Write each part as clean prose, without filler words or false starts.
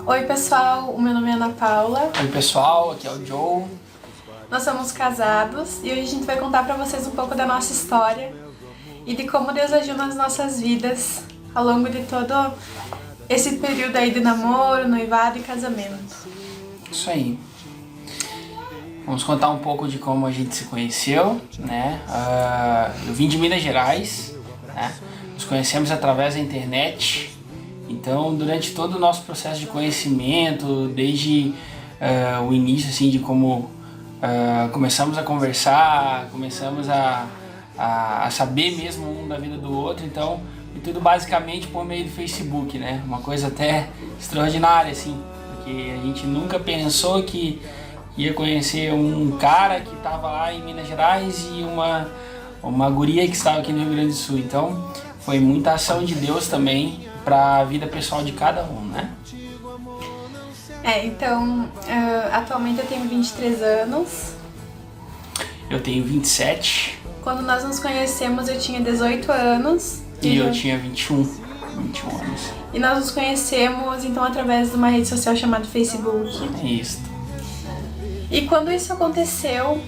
Oi pessoal, o meu nome é Ana Paula. Oi pessoal, aqui é o Joe. Nós somos casados e hoje a gente vai contar pra vocês um pouco da nossa história e de como Deus agiu nas nossas vidas ao longo de todo esse período aí de namoro, noivado e casamento. Isso aí. Vamos contar um pouco de como a gente se conheceu, né? Eu vim de Minas Gerais, né? Nos conhecemos através da internet. Então, durante todo o nosso processo de conhecimento, desde o início, assim, de como começamos a conversar, começamos a saber mesmo um da vida do outro, então, e tudo basicamente por meio do Facebook, né? Uma coisa até extraordinária, assim, porque a gente nunca pensou que ia conhecer um cara que estava lá em Minas Gerais e uma guria que estava aqui no Rio Grande do Sul. Então, foi muita ação de Deus também para a vida pessoal de cada um, né? Então, atualmente eu tenho 23 anos. Eu tenho 27. Quando nós nos conhecemos eu tinha 18 anos. E eu tinha 21 anos. E nós nos conhecemos então através de uma rede social chamada Facebook. Isso. E quando isso aconteceu,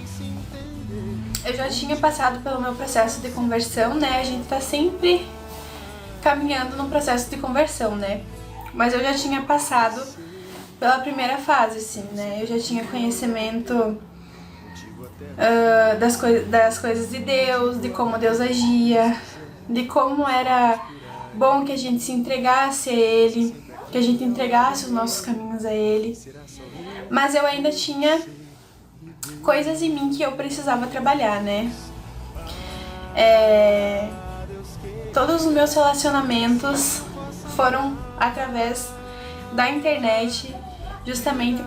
eu já tinha passado pelo meu processo de conversão, né? A gente tá sempre caminhando no processo de conversão, né? Mas eu já tinha passado pela primeira fase, assim, né? Eu já tinha conhecimento das coisas de Deus, de como Deus agia, de como era bom que a gente se entregasse a Ele, que a gente entregasse os nossos caminhos a Ele. Mas eu ainda tinha coisas em mim que eu precisava trabalhar, né? Todos os meus relacionamentos foram através da internet, justamente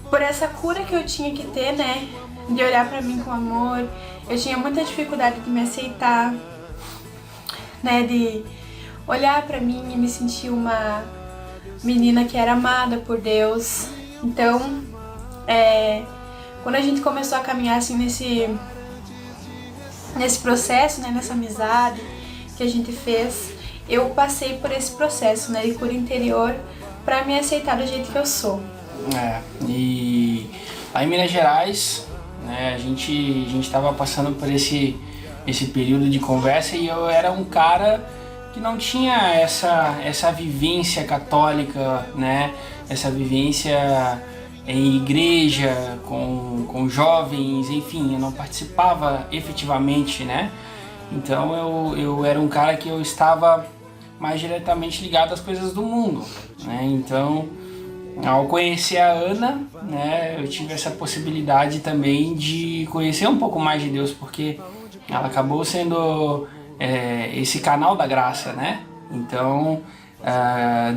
por essa cura que eu tinha que ter, né? De olhar pra mim com amor. Eu tinha muita dificuldade de me aceitar, né? De olhar pra mim e me sentir uma menina que era amada por Deus. Então, quando a gente começou a caminhar assim nesse processo, né, nessa amizade que a gente fez, eu passei por esse processo, né, de cura interior para me aceitar do jeito que eu sou. E lá em Minas Gerais, né, a gente estava passando por esse período de conversa e eu era um cara que não tinha essa vivência católica, né? Essa vivência em igreja, com jovens, enfim, eu não participava efetivamente, né? Então eu era um cara que eu estava mais diretamente ligado às coisas do mundo, né? Então, ao conhecer a Ana, né, eu tive essa possibilidade também de conhecer um pouco mais de Deus, porque ela acabou sendo esse canal da graça, né? Então,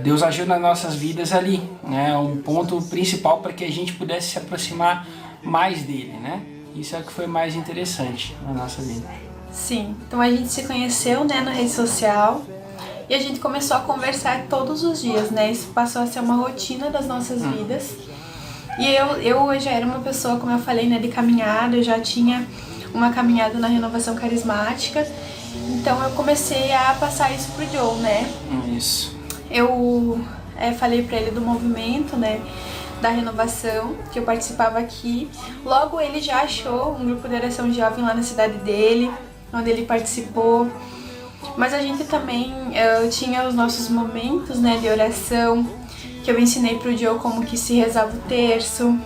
Deus agiu nas nossas vidas ali, né? Um ponto principal para que a gente pudesse se aproximar mais dele, né? Isso é o que foi mais interessante na nossa vida. Sim, então a gente se conheceu, né, na rede social e a gente começou a conversar todos os dias, né? Isso passou a ser uma rotina das nossas vidas. E eu já era uma pessoa, como eu falei, né, de caminhada, eu já tinha uma caminhada na renovação carismática. Então eu comecei a passar isso pro Joe, né? Isso. Eu falei pra ele do movimento, né? Da renovação, que eu participava aqui. Logo ele já achou um grupo de oração jovem lá na cidade dele, onde ele participou. Mas a gente também tinha os nossos momentos, né, de oração, que eu ensinei pro Joe como que se rezava o terço.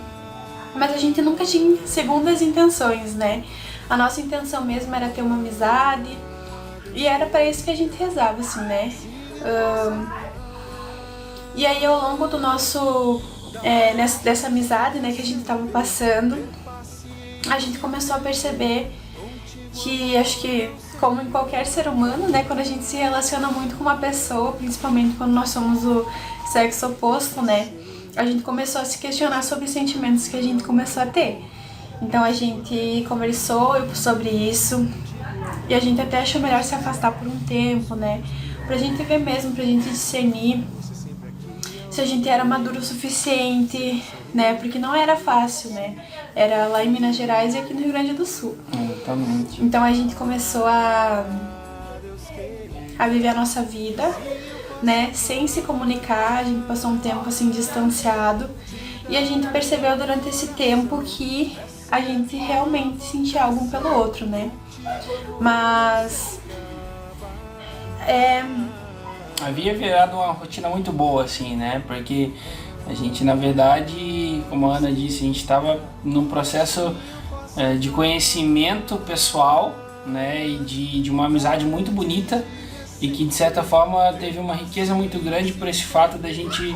Mas a gente nunca tinha segundas intenções, né? A nossa intenção mesmo era ter uma amizade. E era para isso que a gente rezava, assim, né? E aí, ao longo do nosso... dessa amizade, né, que a gente tava passando, a gente começou a perceber que, acho que, como em qualquer ser humano, né, quando a gente se relaciona muito com uma pessoa, principalmente quando nós somos o sexo oposto, né, a gente começou a se questionar sobre os sentimentos que a gente começou a ter. Então, a gente conversou sobre isso. E a gente até achou melhor se afastar por um tempo, né? Pra gente ver mesmo, pra gente discernir se a gente era maduro o suficiente, né? Porque não era fácil, né? Era lá em Minas Gerais e aqui no Rio Grande do Sul. Exatamente. Então a gente começou a a viver a nossa vida, né, sem se comunicar. A gente passou um tempo assim distanciado e a gente percebeu durante esse tempo que a gente realmente sentia algo um pelo outro, né? Mas havia virado uma rotina muito boa, assim, né? Porque a gente, na verdade, como a Ana disse, a gente estava num processo de conhecimento pessoal, né? E de uma amizade muito bonita e que, de certa forma, teve uma riqueza muito grande por esse fato da gente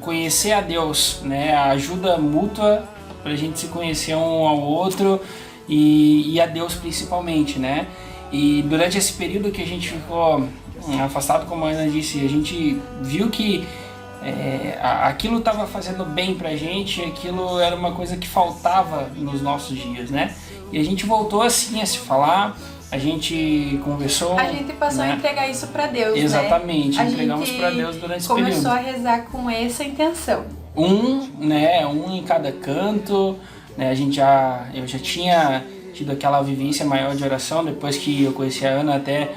conhecer a Deus, né? A ajuda mútua para a gente se conhecer um ao outro e a Deus principalmente, né? E durante esse período que a gente ficou afastado, como a Ana disse, a gente viu que aquilo estava fazendo bem pra gente, aquilo era uma coisa que faltava nos nossos dias, né? E a gente voltou assim a se falar, a gente conversou. A gente passou, né, a entregar isso pra Deus, exatamente, né? entregamos pra Deus durante esse período. Começou a rezar com essa intenção. Um em cada canto, né? Eu já tinha tido aquela vivência maior de oração depois que eu conheci a Ana, até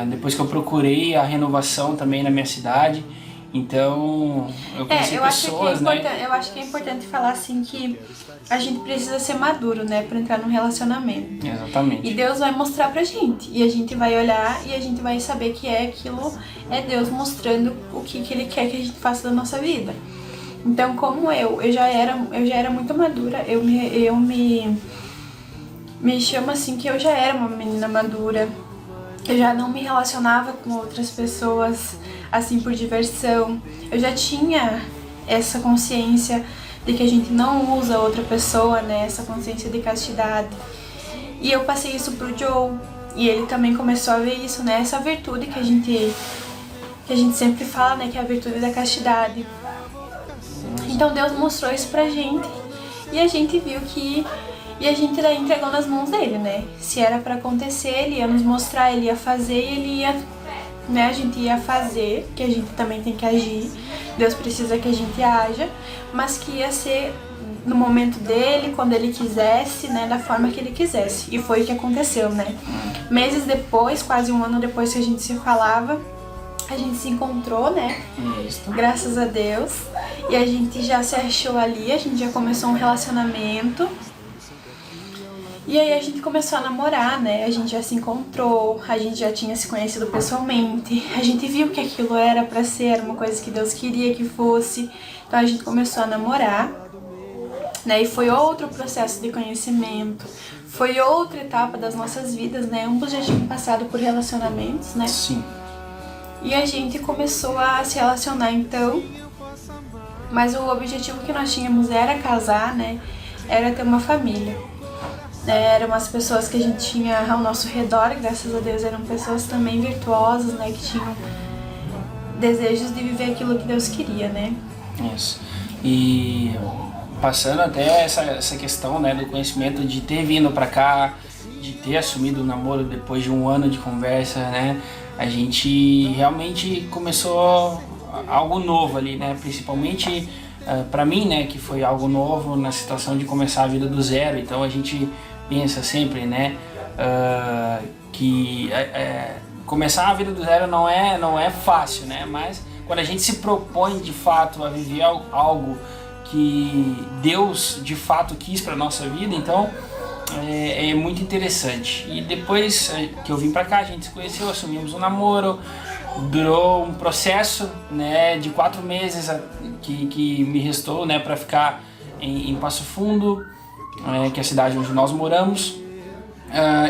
depois que eu procurei a renovação também na minha cidade. Então, eu conheci pessoas, né? Eu acho que é importante falar assim que a gente precisa ser maduro, né, para entrar num relacionamento. Exatamente. E Deus vai mostrar pra gente. E a gente vai olhar e a gente vai saber que aquilo é Deus mostrando o que Ele quer que a gente faça da nossa vida. Então, como eu já era muito madura, eu me chamo assim que eu já era uma menina madura. Eu já não me relacionava com outras pessoas assim por diversão. Eu já tinha essa consciência de que a gente não usa outra pessoa, né? Essa consciência de castidade. E eu passei isso pro Joe. E ele também começou a ver isso, né? Essa virtude que a gente sempre fala, né? Que é a virtude da castidade. Então Deus mostrou isso pra gente. E a gente viu que... E a gente daí entregou nas mãos dele, né? Se era pra acontecer, ele ia nos mostrar, ele ia fazer e ele ia... Né? A gente ia fazer, que a gente também tem que agir. Deus precisa que a gente haja, mas que ia ser no momento dele, quando ele quisesse, né? Da forma que ele quisesse. E foi o que aconteceu, né? Meses depois, quase um ano depois que a gente se falava, a gente se encontrou, né? Isso. Graças a Deus. E a gente já se achou ali, a gente já começou um relacionamento. E aí a gente começou a namorar, né? A gente já se encontrou, a gente já tinha se conhecido pessoalmente. A gente viu que aquilo era pra ser, era uma coisa que Deus queria que fosse. Então a gente começou a namorar, né? E foi outro processo de conhecimento. Foi outra etapa das nossas vidas, né? Ambos já tinham passado por relacionamentos, né? Sim. E a gente começou a se relacionar, então. Mas o objetivo que nós tínhamos era casar, né? Era ter uma família. Eram as pessoas que a gente tinha ao nosso redor, graças a Deus, eram pessoas também virtuosas, né? Que tinham desejos de viver aquilo que Deus queria, né? Isso. E passando até essa questão, né, do conhecimento de ter vindo pra cá, de ter assumido o namoro depois de um ano de conversa, né? A gente realmente começou algo novo ali, né? Principalmente pra mim, né, que foi algo novo na situação de começar a vida do zero. Então a gente pensa sempre, né, que começar a vida do zero não é fácil, né? Mas quando a gente se propõe de fato a viver algo que Deus de fato quis para nossa vida, então é muito interessante. E depois que eu vim para cá, a gente se conheceu, assumimos um namoro. Durou um processo, né, de 4 meses que me restou, né, para ficar em Passo Fundo, que é a cidade onde nós moramos.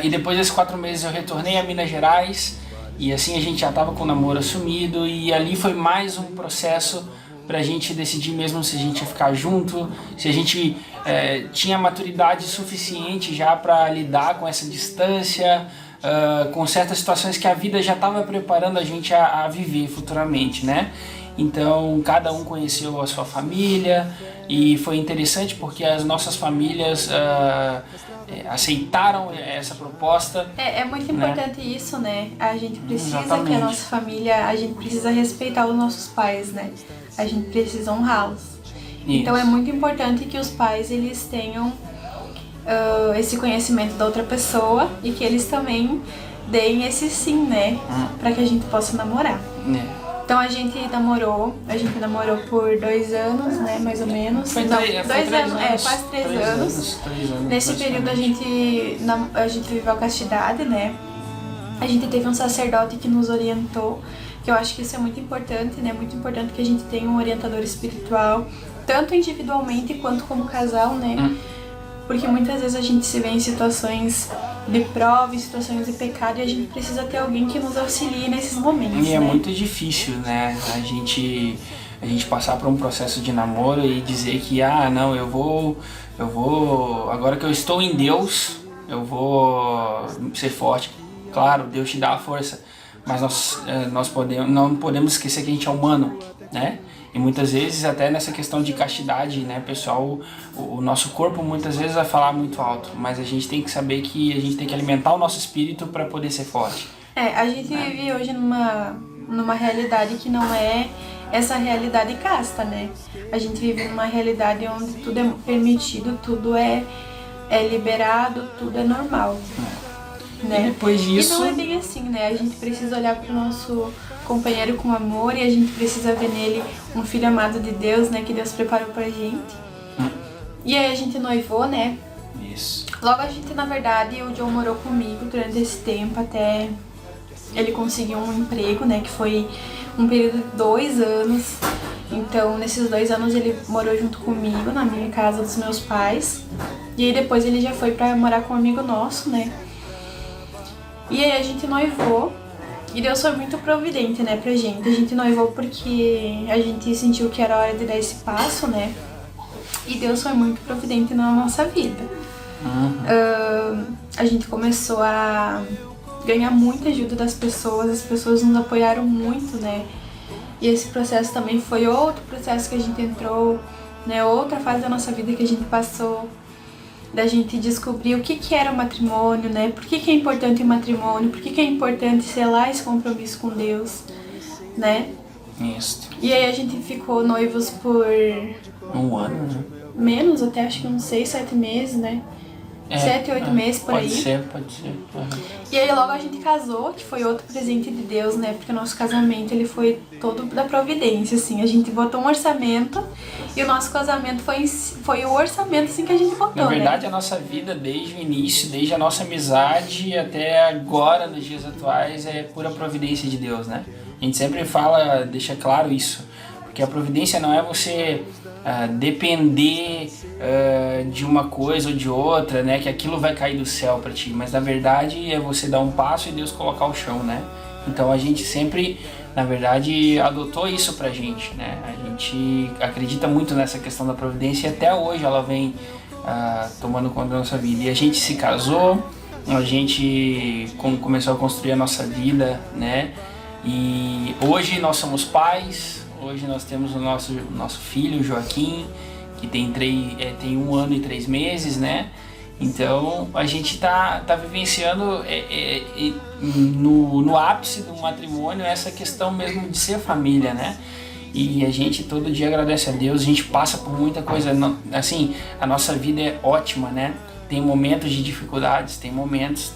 E depois desses 4 meses eu retornei a Minas Gerais e assim a gente já estava com o namoro assumido, e ali foi mais um processo para a gente decidir mesmo se a gente ia ficar junto, se a gente tinha maturidade suficiente já para lidar com essa distância, com certas situações que a vida já estava preparando a gente a viver futuramente, né? Então cada um conheceu a sua família e foi interessante porque as nossas famílias aceitaram essa proposta. É muito importante, né? Isso, né? A gente precisa Exatamente. que a nossa família, a gente precisa respeitar os nossos pais, né? A gente precisa honrá-los. Então é muito importante que os pais eles tenham esse conhecimento da outra pessoa e que eles também deem esse sim, né? Pra que a gente possa namorar. Então a gente namorou por 2 anos, né, mais ou menos. Foi Não, 2 anos, quase 3 anos. 3 anos. Nesse período a gente viveu a castidade, né? A gente teve um sacerdote que nos orientou, que eu acho que isso é muito importante, né? Muito importante que a gente tenha um orientador espiritual, tanto individualmente quanto como casal, né? Porque muitas vezes a gente se vê em situações de prova, em situações de pecado, e a gente precisa ter alguém que nos auxilie nesses momentos, E é né? muito difícil, né? A gente passar por um processo de namoro e dizer que, não, eu vou, agora que eu estou em Deus, eu vou ser forte. Claro, Deus te dá a força, mas não podemos esquecer que a gente é humano, né? E muitas vezes, até nessa questão de castidade, né, pessoal, o nosso corpo muitas vezes vai falar muito alto, mas a gente tem que saber que a gente tem que alimentar o nosso espírito para poder ser forte. A gente vive hoje numa realidade que não é essa realidade casta, né? A gente vive numa realidade onde tudo é permitido, tudo é liberado, tudo é normal. Né? E depois disso... E não é bem assim, né? A gente precisa olhar pro nosso companheiro com amor e a gente precisa ver nele um filho amado de Deus, né? Que Deus preparou pra gente. E aí a gente noivou, né? Isso. Logo a gente, na verdade, o John morou comigo durante esse tempo até ele conseguiu um emprego, né? Que foi um período de 2 anos. Então, nesses 2 anos ele morou junto comigo na minha casa dos meus pais. E aí depois ele já foi pra morar com um amigo nosso, né? E aí a gente noivou, e Deus foi muito providente, né, pra gente. A gente noivou porque a gente sentiu que era hora de dar esse passo, né? E Deus foi muito providente na nossa vida. A gente começou a ganhar muita ajuda das pessoas, as pessoas nos apoiaram muito, né? E esse processo também foi outro processo que a gente entrou, né? Outra fase da nossa vida que a gente passou, da gente descobrir o que era o matrimônio, né? Por que é importante o matrimônio, por que é importante selar esse compromisso com Deus, né? Isso. E aí a gente ficou noivos por... 1 ano, né? Menos, até acho que uns 6, 7 meses, né? 7, 8 meses por aí. Pode ser. E aí logo a gente casou, que foi outro presente de Deus, né? Porque o nosso casamento, ele foi todo da providência, assim. A gente botou um orçamento e o nosso casamento foi o orçamento, assim, que a gente botou, Na verdade, né? a nossa vida, desde o início, desde a nossa amizade até agora, nos dias atuais, é pura providência de Deus, né? A gente sempre fala, deixa claro isso. Porque a providência não é você depender de uma coisa ou de outra, né? Que aquilo vai cair do céu para ti. Mas na verdade é você dar um passo e Deus colocar o chão, né? Então a gente sempre, na verdade, adotou isso pra gente, né? A gente acredita muito nessa questão da providência e até hoje ela vem tomando conta da nossa vida. E a gente se casou, a gente começou a construir a nossa vida, né? E hoje nós somos pais. Hoje nós temos o nosso filho, Joaquim, que tem 1 ano e 3 meses, né? Então a gente tá vivenciando no ápice do matrimônio essa questão mesmo de ser família, né? E a gente todo dia agradece a Deus, a gente passa por muita coisa, assim, a nossa vida é ótima, né? Tem momentos de dificuldades, tem momentos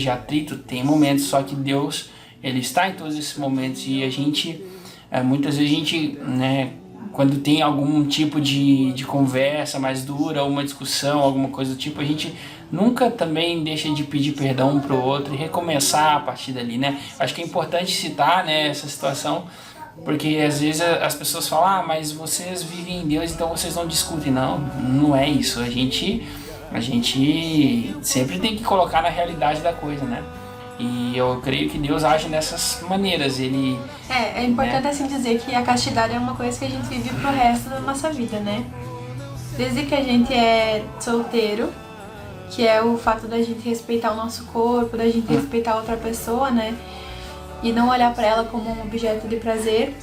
de atrito, tem momentos, só que Deus, Ele está em todos esses momentos e a gente... muitas vezes a gente, né, quando tem algum tipo de conversa mais dura, uma discussão, alguma coisa do tipo, a gente nunca também deixa de pedir perdão um pro outro e recomeçar a partir dali, né? Acho que é importante citar, né, essa situação, porque às vezes as pessoas falam, mas vocês vivem em Deus, então vocês não discutem. Não é isso. A gente sempre tem que colocar na realidade da coisa, né? E eu creio que Deus age dessas maneiras. Ele... É importante, né, assim dizer que a castidade é uma coisa que a gente vive pro resto da nossa vida, né? Desde que a gente é solteiro, que é o fato da gente respeitar o nosso corpo, da gente respeitar outra pessoa, né? E não olhar pra ela como um objeto de prazer.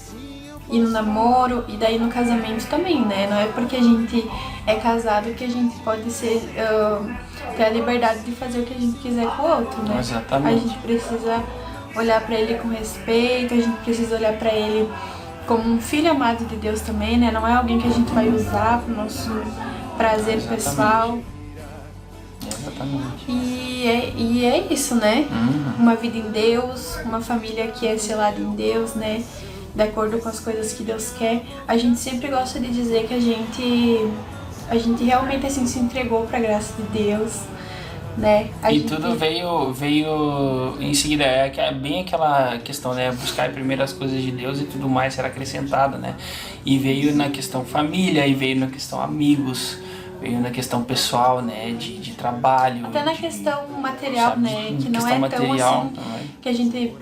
E no namoro, e daí no casamento também, né? Não é porque a gente é casado que a gente pode ter a liberdade de fazer o que a gente quiser com o outro, né? Exatamente. A gente precisa olhar pra ele com respeito, a gente precisa olhar pra ele como um filho amado de Deus também, né? Não é alguém que a gente vai usar pro nosso prazer pessoal. Exatamente. E é isso, né? Uma vida em Deus, uma família que é selada em Deus, né? De acordo com as coisas que Deus quer. A gente sempre gosta de dizer que a gente realmente assim se entregou pra graça de Deus, né? Tudo veio em seguida, é bem aquela questão, né? Buscar primeiro as coisas de Deus e tudo mais será acrescentado, né? E veio na questão família, e veio na questão amigos, veio na questão pessoal, né? De trabalho. Até na questão material, sabe? né? Que não é tão assim que a gente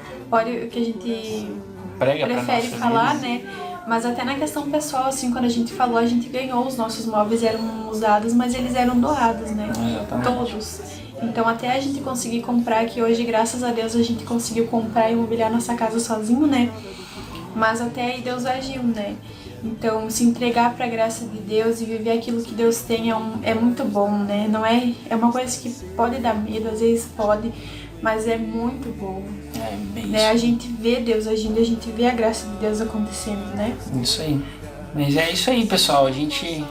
prefere falar, né? Mas até na questão pessoal, assim, quando a gente falou, a gente ganhou os nossos móveis, eram usados, mas eles eram doados, né? Exatamente. Todos. Então até a gente conseguir comprar, que hoje, graças a Deus, a gente conseguiu comprar e mobiliar nossa casa sozinho, né? Mas até aí Deus agiu, né? Então se entregar pra graça de Deus e viver aquilo que Deus tem é muito bom, né? Não é uma coisa que pode dar medo, às vezes pode, mas é muito bom. É bem né? isso. A gente vê Deus agindo, a gente vê a graça de Deus acontecendo, né? Isso aí. Mas é isso aí, pessoal. A gente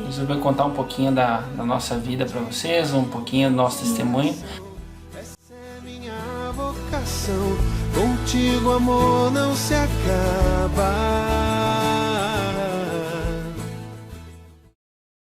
resolveu contar um pouquinho da nossa vida pra vocês, um pouquinho do nosso testemunho. Essa é minha vocação, contigo amor não se acaba.